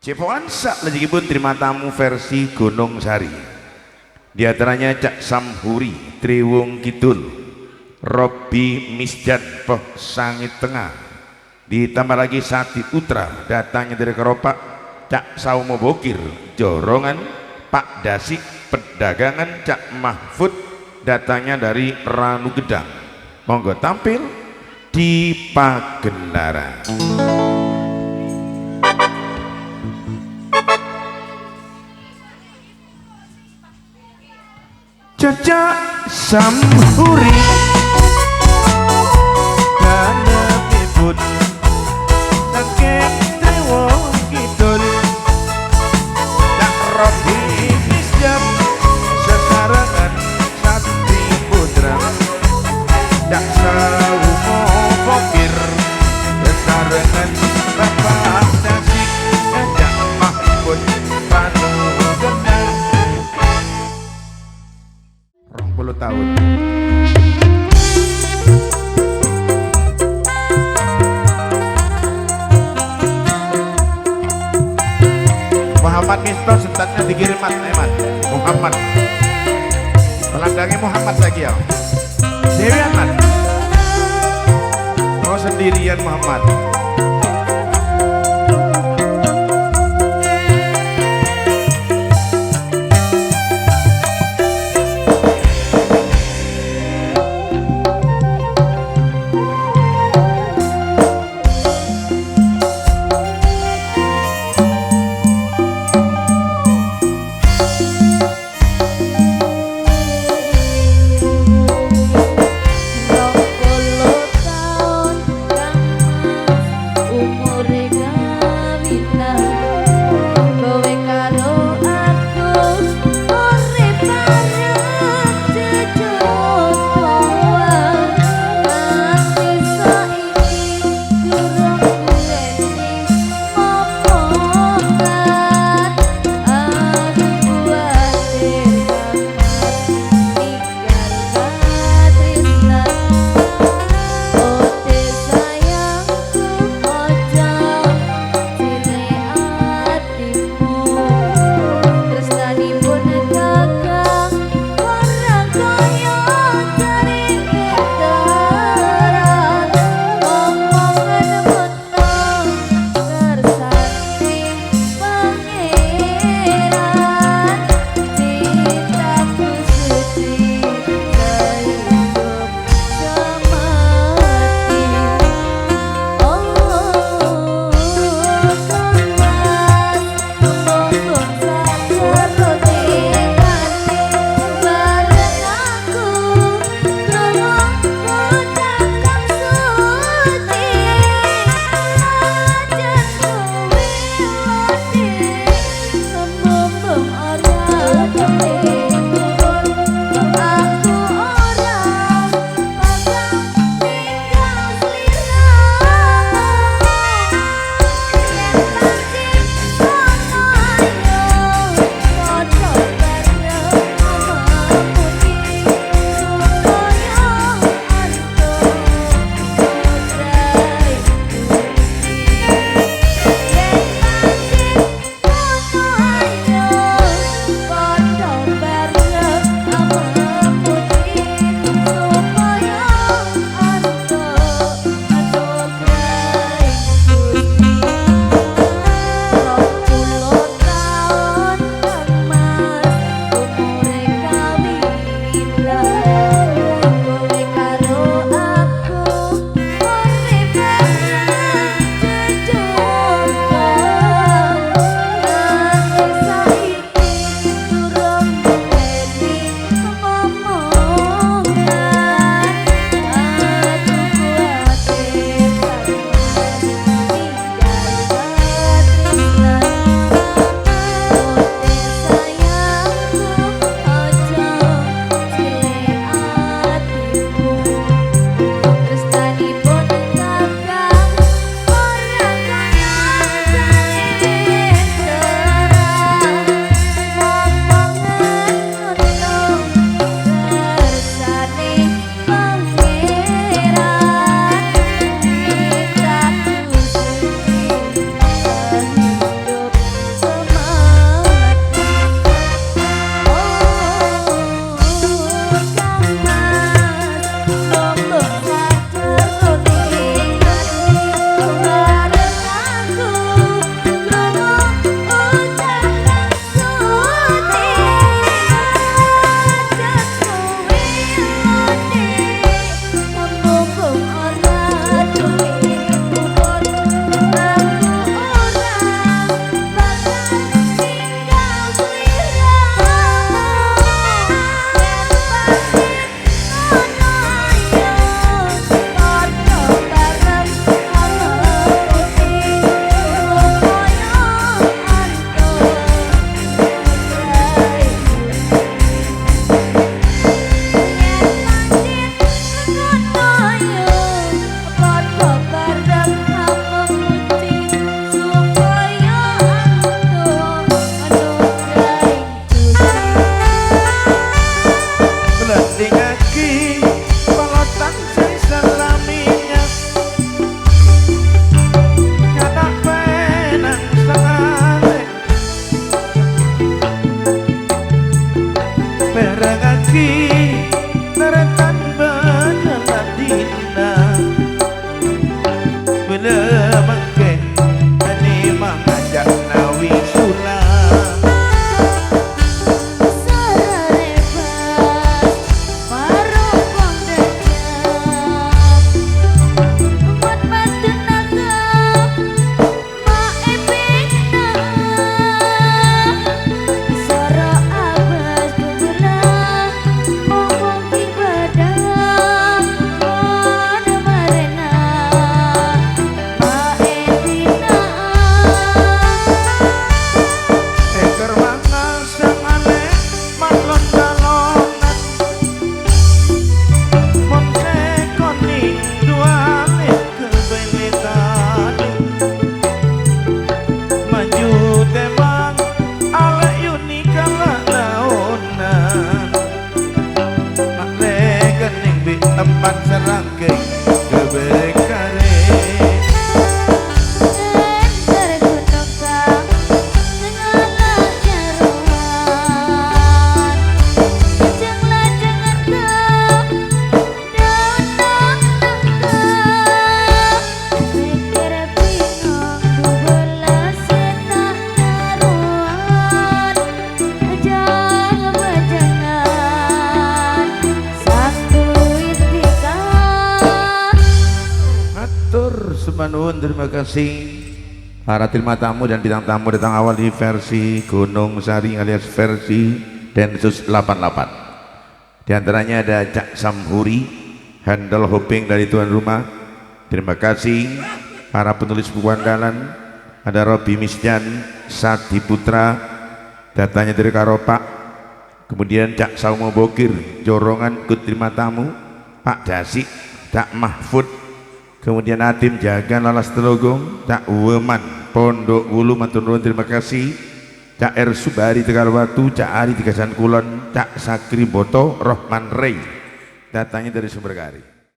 Cepoan sak lajengipun terima tamu versi Gunung Sari. Di antaranya Cak Samhuri, Triwung Kidul, Robi Misdan, Poh Sangit Tengah. Ditambah lagi Sati Putra, datangnya dari Keropak, Cak Saumo Bokir, Jorongan, Pak Dasik, Pedagangan, Cak Mahfud, datangnya dari Ranu Gedang. Monggo tampil di Pagendaran. Cak Samhuri kanemipun saking Triwung Kidul, Cak Robi Misdan sesarengan Sati Putra, Cak Saumo Bokir sesarengan Bapak Dasik, Cak Mahfud Ranu Gedang. 20 tahun. Muhammad Misto sentatnya dikirim Mat Eman. Muhammad pelanggannya Muhammad lagi ya. Dewi Ahmad. Oh sendirian Muhammad. nuju temang ala yuni kala naonan mak rekening bi tempat serangkeng kebekare Semanun, terima kasih para terima tamu dan bintang tamu datang awal di versi Gunung Sari alias versi Densus 88. Di antaranya ada Cak Samhuri, handle hopping dari tuan rumah. Terima kasih para penulis buku andalan, ada Robi Misjan, Sadi Putra, datanya dari Karopak. Kemudian Cak Saumo Bokir, Jorongan ikut terima tamu, Pak Jasik, Cak Mahfud. Kemudian Atim Jaga Lalas Telogong, Cak Weman Pondok Wulu matur nuwun terima kasih. Cak R Subari Tegalwatu, Cak Ari Tigasan Kulon, Cak Sakri Boto Rohman Rey, datangnya dari Sumberkari.